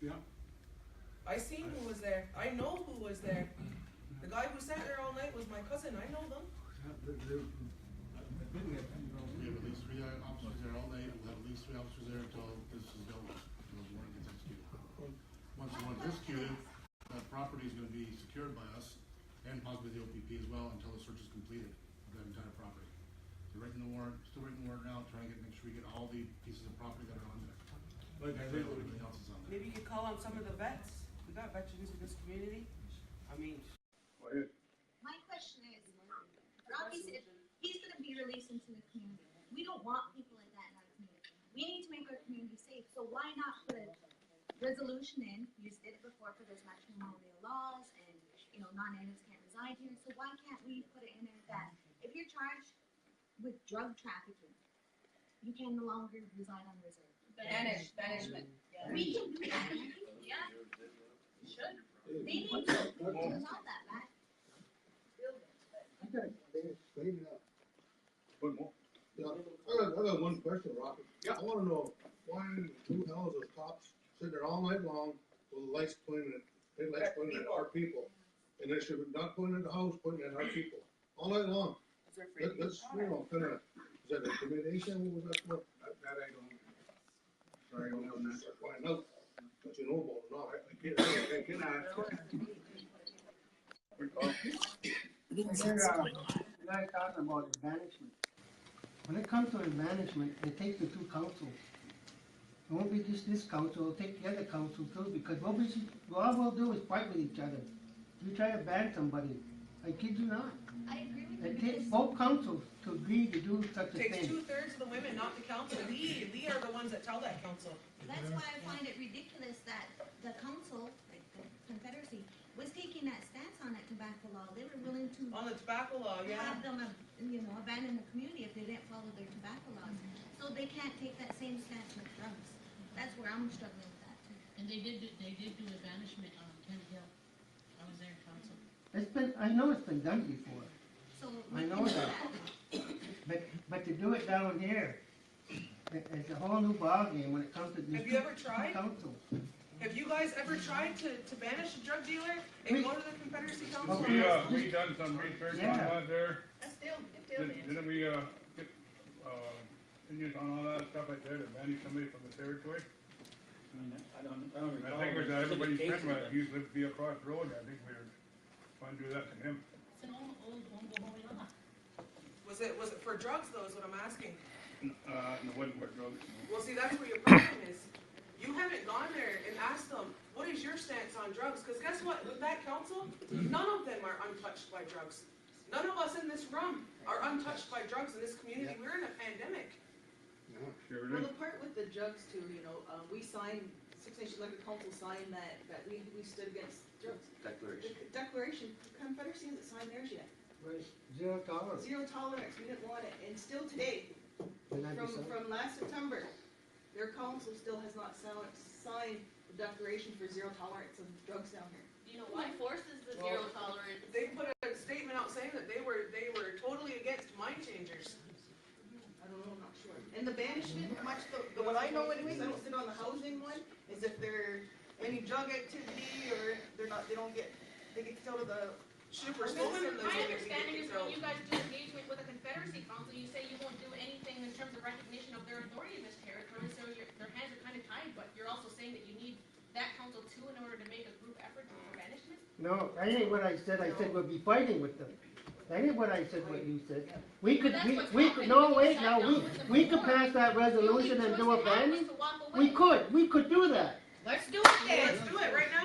Yeah. I seen who was there. I know who was there. The guy who sat there all night was my cousin. I know them. We have at least 3 officers there all night. We'll have at least 3 officers there until this is dealt with, until the warrant gets executed. Once the warrant is executed, that property is going to be secured by us and possibly the OPP as well until the search is completed of that entire property. So writing the warrant, still writing the warrant now, trying to make sure we get all the pieces of property that are on there. Like I said, Everything else is on there. Maybe you could call on some of the vets. We got veterans in this community. I mean, my question is, Rocky said he's going to be released into the community. We don't want people like that in our community. We need to make our community safe. So why not put a resolution in? You just did it before for those matrimonial laws and, you know, non-natives can't reside here. So why can't we put it in there that if you're charged with drug trafficking, you can no longer reside on reserve? Banishment. Yeah. We can do that. Yeah. You should. They need to allow that back. I gotta explain it up. one more. Yeah, I got one question, Rocky. Yeah. I wanna know, why who the hell is those cops sitting there all night long with the lights pointing at our people? And they should not point at the house, pointing at our people, all night long. That's, you know, kinda, is that intimidation, what was that for? That I don't, sorry, I don't have an answer. Find out, but you know about it now. I can ask. Good call. You guys talking about advanishment. When it comes to advanishment, it takes the two councils. It won't be just this council, it'll take the other council too, because all we'll do is fight with each other. We try to ban somebody, I kid you not. I agree with It you. takes both councils to agree to do such a it takes thing. 2/3 of the women, not the council. We are the ones that tell that council. That's why I find it ridiculous that the council, like the Confederacy, was taking that stance on that tobacco law. They were willing to On the tobacco law, yeah. have them, you know, abandon the community if they didn't follow their tobacco laws. So they can't take that same stance with drugs. That's where I'm struggling with that too. And they did do a banishment on Kent Hill. I was there in council. I know it's been done before, So I we know can do that. But to do it down here, it's a whole new ballgame when it comes to these Have you ever tried? councils. Have you guys ever tried to banish a drug dealer and go to the Confederacy Council? We done some research on that there. That's still Didn't we, get, opinions on all that stuff like that, to banish somebody from the territory? I don't recall. I think it was everybody's friend, but he used to be across the road, I think we were trying to do that to him. It's an old law. Was it for drugs though, is what I'm asking? And it wasn't for drugs. Well, see, that's where your problem is. You haven't gone there and asked them, what is your stance on drugs? Because guess what, with that council, none of them are untouched by drugs. None of us in this room are untouched by drugs in this community. We're in a pandemic. Sure Well, did. the part with the drugs too, you know, we signed, Six Nations Elected Council signed that we stood against drugs. Declaration. The declaration, Confederacy hasn't signed theirs yet. Right, 0 tolerance. Zero tolerance, we didn't want it, and still today, Can I be so- from last September, their council still has not signed the declaration for zero tolerance of drugs down here. Do you know why forces the zero tolerance? They put a statement out saying that they were totally against mind changers. I don't know, I'm not sure. And the banishment, much the what I know anyways, I don't sit on the housing one, is if there any drug activity or they get kicked out of the. Super spoken in those My meetings. understanding is when you guys do engagement with the Confederacy Council, you say you won't do anything in terms of recognition of their authority in this territory, so their hands are kind of tied, but you're also saying that you need that council too in order to make a group effort for banishment? No, that ain't what I said we'll be fighting with them. That ain't what I said, what you said. We could pass that resolution and do a banning. We could do that. Let's do it Let's do it right now.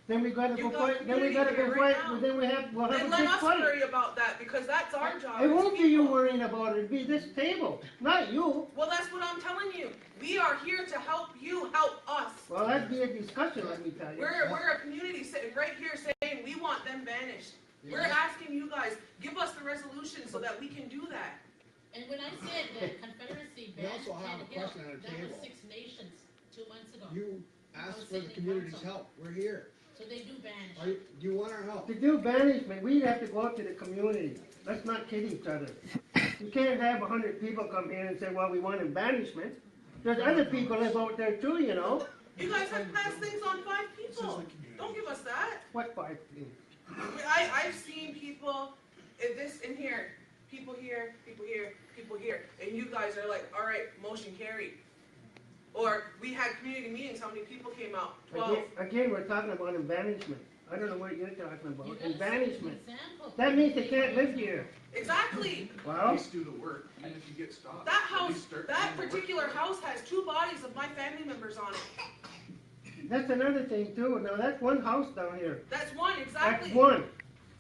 Then we gotta You go got fight, then we gotta go community right fight, now. then we'll have Then a let big us fight. worry about that because that's our job. It as won't be you people. worrying about it, it'll be this table, not you. Well, that's what I'm telling you. We are here to help you help us. Well, that'd be a discussion, let me tell you. We're a community sitting right here saying we want them banished. We're asking you guys, give us the resolution so that we can do that. And when I said that Confederacy We banned also have Kent a Hill, question on the that was table. 6 Nations 2 months ago. You asked for the community's help, we're here. So they do banish. Do you want our help? To do banishment, we'd have to go up to the community. Let's not kid each other. You can't have 100 people come here and say, well, we want banishment. There's other people live out there too, you know. You guys have passed things on 5 people. Don't give us that. What 5 things? I've seen people in here, people here, people here, people here, and you guys are like, all right, motion carried. Or we had community meetings, how many people came out? 12. Again, we're talking about embanishment. I don't know what you're talking about. You gotta set Embanishment. an example. That means they can't live here. Exactly. Well, least do the work, even if you get stopped. That at house, least start that doing the work. particular house has 2 bodies of my family members on it. that's another thing too. Now, that's one house down here. That's one, That's exactly. one.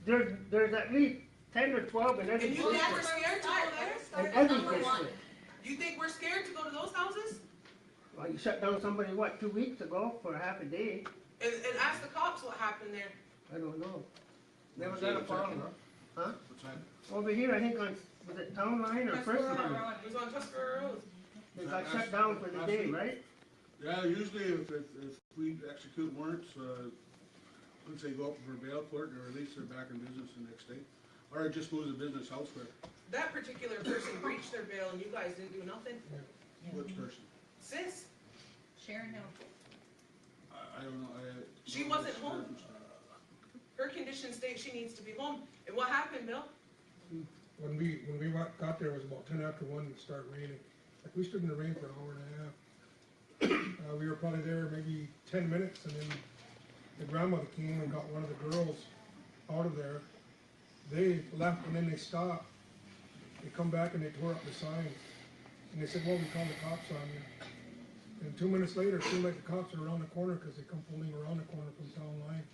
There's at least 10 or 12 in every And you district. think we're scared to go there? In every district. You think we're scared to go to those houses? Well, you shut down somebody, what, 2 weeks ago for half a day? And ask the cops what happened there. I don't know. Never got a problem. Huh? What's that? Over here, I think on, was it Town Line or First Line? It was on Tuscarora Road. They got shut down for the day, right? Yeah, usually if we execute warrants, once they go up for bail court, they're released, they're back in business the next day. Or just lose a business elsewhere. That particular person breached their bail and you guys didn't do nothing. Which person? Sis, Sharon Hill. I don't know, She wasn't home. Her condition states she needs to be home. And what happened, Bill? When we got there, it was about 10 after 1, it started raining. Like, we stood in the rain for an hour and a half. We were probably there maybe 10 minutes, and then the grandmother came and got one of the girls out of there. They left, and then they stopped. They come back and they tore up the sign. And they said, well, we called the cops on you. And 2 minutes later, it seemed like the cops were around the corner because they come pulling around the corner from Town Line.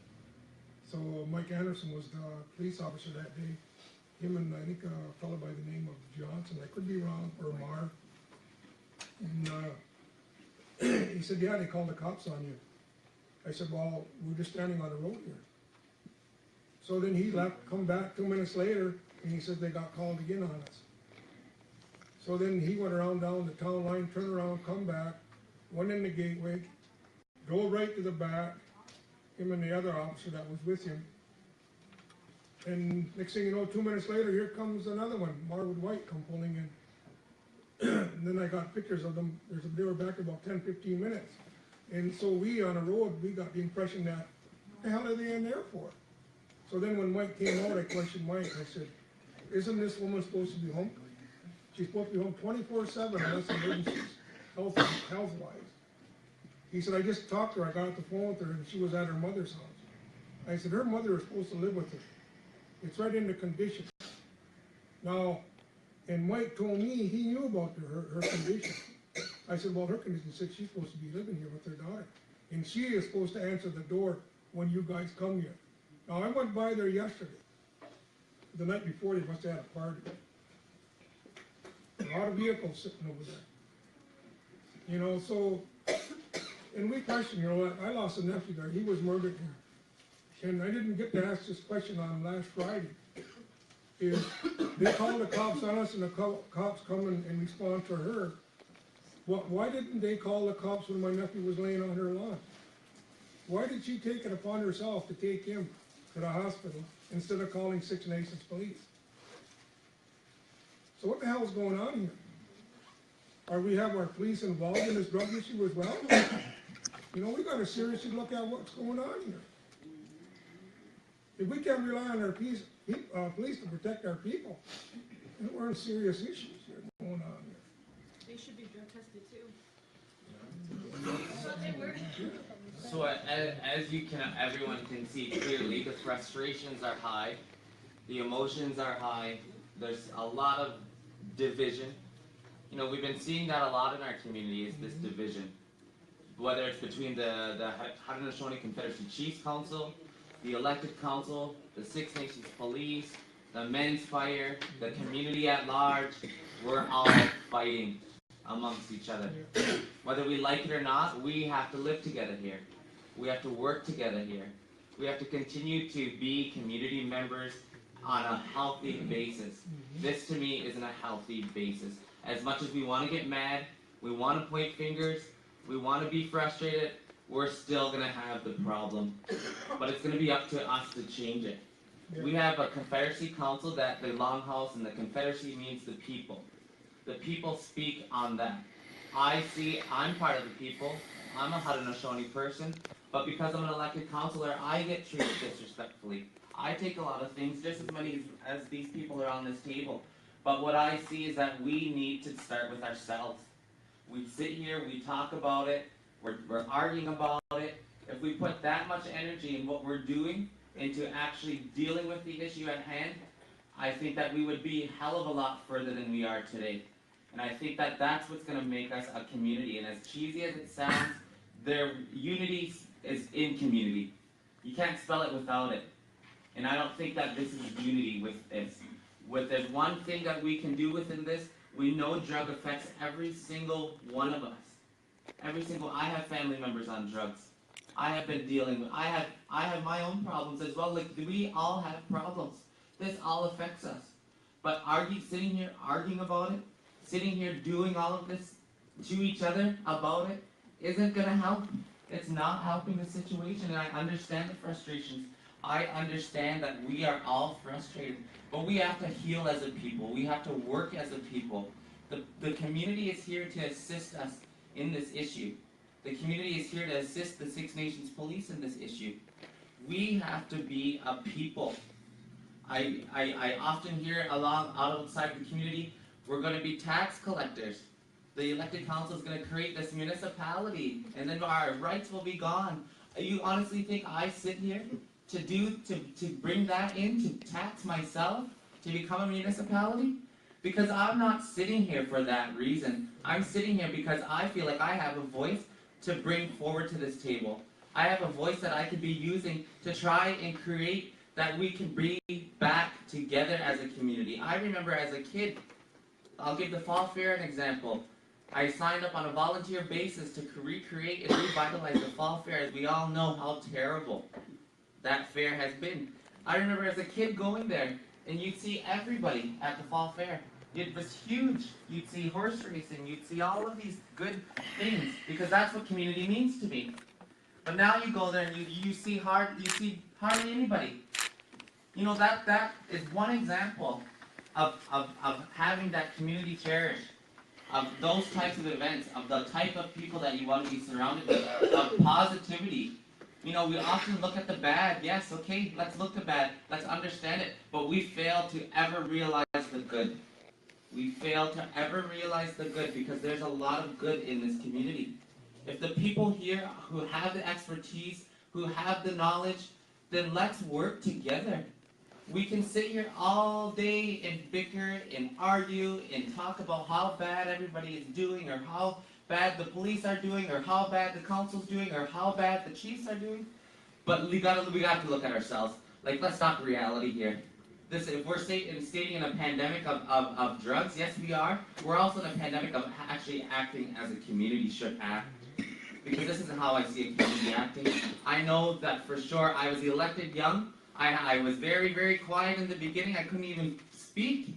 So Mike Anderson was the police officer that day. Him and I think a fellow by the name of Johnson, I could be wrong, or Mar. And he said, yeah, they called the cops on you. I said, well, we're just standing on the road here. So then he left, come back 2 minutes later, and he said they got called again on us. So then he went around down the Town Line, turned around, come back, went in the gateway, drove right to the back, him and the other officer that was with him. And next thing you know, 2 minutes later, here comes another one, Marwood White come pulling in. And then I got pictures of them, they were back about 10, 15 minutes. And so we, on the road, we got the impression that, what the hell are they in there for? So then when Mike came out, I questioned Mike, I said, isn't this woman supposed to be home? She's supposed to be home 24/7 unless emergencies, health-wise. He said, I just talked to her, I got off the phone with her, and she was at her mother's house. I said, her mother is supposed to live with her. It's right in the conditions. Now, and Mike told me he knew about her condition. I said, well, her condition said she's supposed to be living here with her daughter. And she is supposed to answer the door when you guys come here. Now, I went by there yesterday. The night before, they must have had a party. A lot of vehicles sitting over there. You know, so, and we questioned, you know, I lost a nephew there, he was murdered here. And I didn't get to ask this question on last Friday. Is they called the cops on us and the cops come and respond to her. Why didn't they call the cops when my nephew was laying on her lawn? Why did she take it upon herself to take him to the hospital instead of calling Six Nations Police? So what the hell is going on here? Are we have our police involved in this drug issue as well? You know, we gotta seriously look at what's going on here. If we can't rely on our police to protect our people, then we're in serious issues here going on here. They should be drug tested too. So as you can, everyone can see clearly, the frustrations are high, the emotions are high. There's a lot of division. You know, we've been seeing that a lot in our community, is this division. Whether it's between the Haudenosaunee Confederacy Chiefs Council, the elected council, the Six Nations Police, the Men's Fire, the community at large, we're all fighting amongst each other. Whether we like it or not, we have to live together here. We have to work together here. We have to continue to be community members on a healthy basis. This to me isn't a healthy basis. As much as we want to get mad, we want to point fingers, we want to be frustrated, we're still going to have the problem. But it's going to be up to us to change it. We have a Confederacy Council that the Longhouse and the Confederacy means the people. The people speak on that. I'm part of the people. I'm a Haudenosaunee person, but because I'm an elected councillor, I get treated disrespectfully. I take a lot of things, just as many as these people are on this table. But what I see is that we need to start with ourselves. We sit here, we talk about it, we're arguing about it. If we put that much energy in what we're doing into actually dealing with the issue at hand, I think that we would be a hell of a lot further than we are today. And I think that that's what's going to make us a community. And as cheesy as it sounds, their unity is in community. You can't spell it without it. And I don't think that this is unity with this. There's one thing that we can do within this. We know drug affects every single one of us. I have family members on drugs. I have been dealing with, I have my own problems as well. Like, we all have problems. This all affects us. But sitting here arguing about it, sitting here doing all of this to each other about it, isn't gonna help. It's not helping the situation, and I understand the frustrations. I understand that we are all frustrated, but we have to heal as a people. We have to work as a people. The community is here to assist us in this issue. The community is here to assist the Six Nations Police in this issue. We have to be a people. I often hear outside the community, we're going to be tax collectors. The elected council is going to create this municipality, and then our rights will be gone. You honestly think I sit here to bring that in, to tax myself, to become a municipality? Because I'm not sitting here for that reason. I'm sitting here because I feel like I have a voice to bring forward to this table. I have a voice that I could be using to try and create that we can be back together as a community. I remember as a kid, I'll give the Fall Fair an example. I signed up on a volunteer basis to recreate and revitalize the Fall Fair, as we all know how terrible that fair has been. I remember as a kid going there, and you'd see everybody at the Fall Fair. It was huge. You'd see horse racing, you'd see all of these good things, because that's what community means to me. But now you go there and you see hardly anybody. You know, that is one example of having that community cherished, of those types of events, of the type of people that you want to be surrounded with, of positivity. You know, we often look at the bad. Yes, okay, let's look at the bad, let's understand it, but we fail to ever realize the good. We fail to ever realize the good, because there's a lot of good in this community. If the people here who have the expertise, who have the knowledge, then let's work together. We can sit here all day and bicker and argue and talk about how bad everybody is doing, or how bad the police are doing, or how bad the council's doing, or how bad the chiefs are doing. But we got to look at ourselves. Like, let's talk reality here. If we're stating in a pandemic of drugs, yes we are. We're also in a pandemic of actually acting as a community should act. Because this isn't how I see a community acting. I know that for sure. I was elected young. I was very, very quiet in the beginning. I couldn't even speak.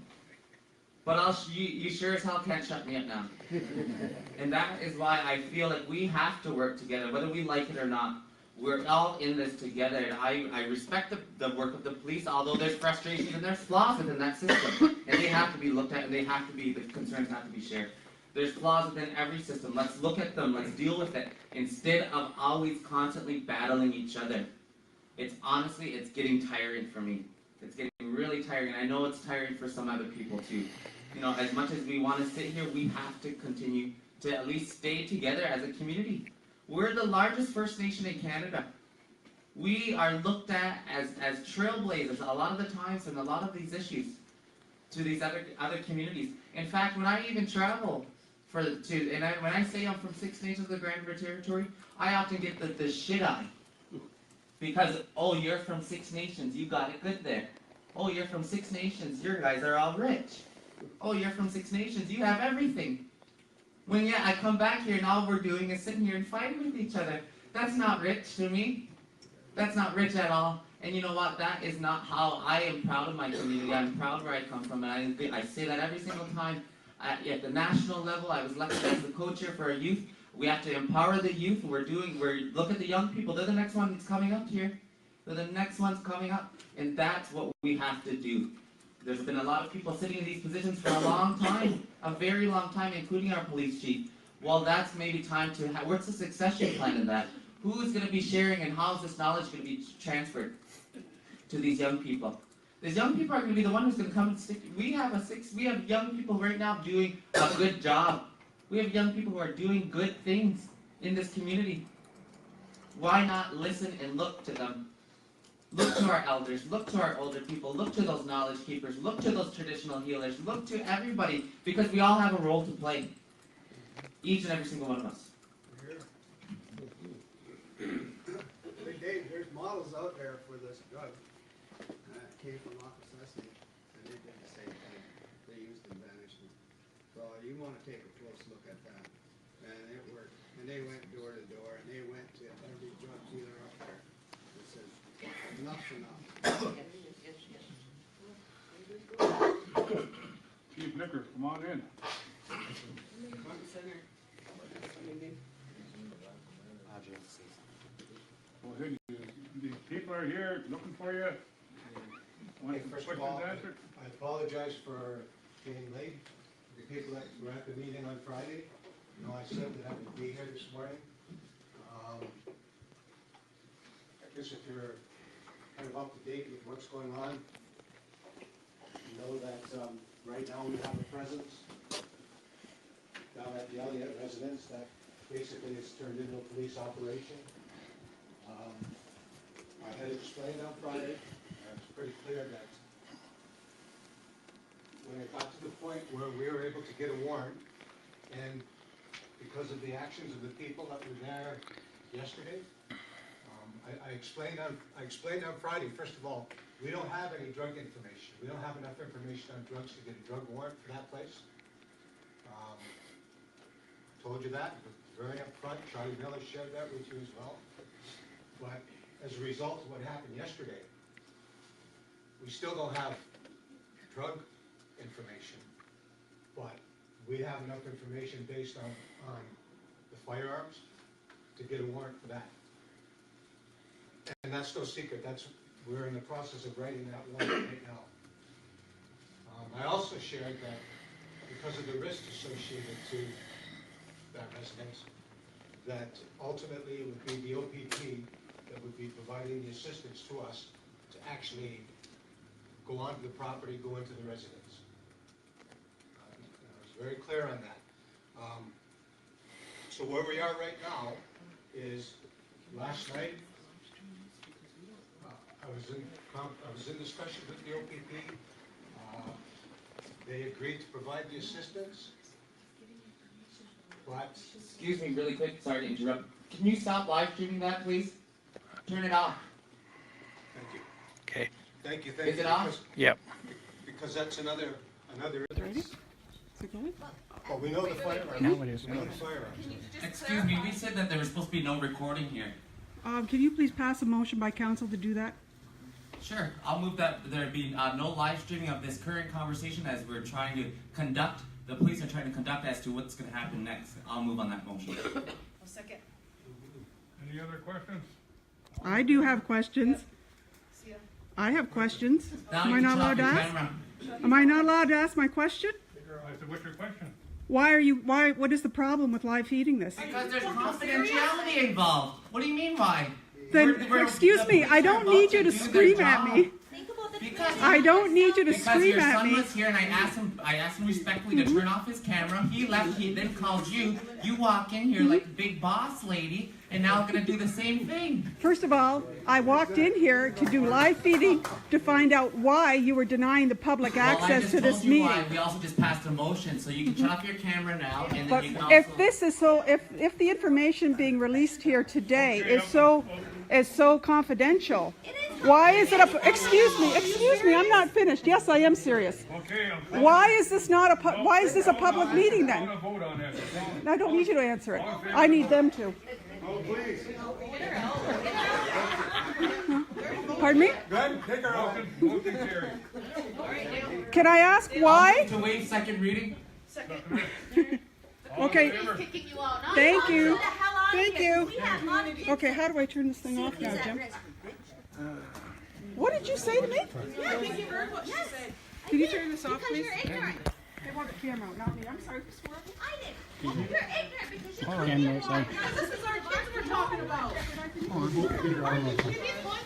But you sure as hell can't shut me up now. And that is why I feel like we have to work together, whether we like it or not. We're all in this together. And I respect the work of the police, although there's frustrations and there's flaws within that system. And they have to be looked at, and the concerns have to be shared. There's flaws within every system. Let's look at them. Let's deal with it, instead of always constantly battling each other. It's getting tiring for me. It's getting really tiring. I know it's tiring for some other people too. You know, as much as we want to sit here, we have to continue to at least stay together as a community. We're the largest First Nation in Canada. We are looked at as trailblazers a lot of the times in a lot of these issues to these other communities. In fact, when I even travel when I say I'm from Six Nations of the Grand River Territory, I often get the shit eye. Because, oh, you're from Six Nations, you got it good there. Oh, you're from Six Nations, your guys are all rich. Oh, you're from Six Nations, you have everything. When, yeah, I come back here and all we're doing is sitting here and fighting with each other. That's not rich to me. That's not rich at all. And you know what? That is not how I am proud of my community. I'm proud of where I come from, and I say that every single time. At the national level, I was elected as the co-chair for our youth. We have to empower the youth. Look at the young people. They're the next one that's coming up here. They're the next ones coming up, and that's what we have to do. There's been a lot of people sitting in these positions for a long time, a very long time, including our police chief. Well, that's maybe time to, what's the succession plan in that? Who's gonna be sharing and how's this knowledge gonna be transferred to these young people? These young people are gonna be the one who's gonna come and stick, we have young people right now doing a good job. We have young people who are doing good things in this community. Why not listen and look to them? Look to our elders, look to our older people, look to those knowledge keepers, look to those traditional healers, look to everybody, because we all have a role to play. Each and every single one of us. Hey Dave, there's models out there for this drug. It came from Aquasesame, and they did the same thing. They used in banishment. So you want to take a close look at that. And it worked. And they went door to door, and they went to every drug dealer up there. It says, enough's enough. Chief Nicker, come on in. Well, hey, these people are here looking for you. Want some First of questions all, answered? I apologize for being late. The people that were at the meeting on Friday, you know, I said that I would be here this morning. I guess if you're kind of up to date with what's going on, you know that right now we have a presence down at the Elliott residence that basically has turned into a police operation. I had explained on Friday, it's pretty clear that when it got to the point where we were able to get a warrant, and because of the actions of the people that were there yesterday, I explained on Friday, first of all, we don't have any drug information. We don't have enough information on drugs to get a drug warrant for that place. Told you that, very upfront. Charlie Miller shared that with you as well. But as a result of what happened yesterday, we still don't have drug information, but we have enough information based on the firearms to get a warrant for that. And that's no secret. We're in the process of writing that warrant right now. I also shared that because of the risk associated to that residence, that ultimately it would be the OPP that would be providing the assistance to us to actually go onto the property, go into the residence. I was very clear on that. So where we are right now is, last night, I was in discussion with the OPP. They agreed to provide the assistance, but... Excuse me really quick, sorry to interrupt. Can you stop live streaming that, please? Turn it off. Thank you. Okay. Thank you, thank you. Is it off? Yep. Because that's another. Ready? Is it going? Well, we know the firearms. No, it is. We know the firearms. Excuse me, we said that there was supposed to be no recording here. Can you please pass a motion by council to do that? Sure, I'll move that there be no live streaming of this current conversation as we're trying to conduct, the police are trying to conduct as to what's going to happen next. I'll move on that motion. A second. Any other questions? I do have questions. See ya. I have questions. Now Am you I can not turn allowed off to your ask? camera. Am I not allowed to ask my question? I said, what's your question? What is the problem with live feeding this? Because there's confidentiality involved. What do you mean why? Then, excuse me, I don't need you to scream at me. I don't need you to scream at Because your son me. was here and I asked him respectfully to turn off his camera. He left, he then called you. You walk in here like the big boss lady and now gonna do the same thing. First of all, I walked in here to do live feeding to find out why you were denying the public access to this meeting. Why. We also just passed a motion, so you can shut off your camera now and then But you can also... if this is so, if the information being released here today is so confidential, why is it excuse me, I'm not finished. Yes, I am serious. Okay, Why is this a public meeting then? vote on that. I don't need you to answer it. I need them to. Oh, please. Pardon me? Good, take her out. Motion carried. Can I ask why? To waive second reading? Okay. Kicking you out. No, Thank no, you. get the hell out of Thank here. you. We have money. Okay, how do I turn this thing off now, Jim? What did you say to me? Can you turn this off, please? Because you're ignorant. They want the camera out, not me. I'm sorry for swearing. I did. Well, you're ignorant because you Because this is our kids we're talking about. You've been going through what?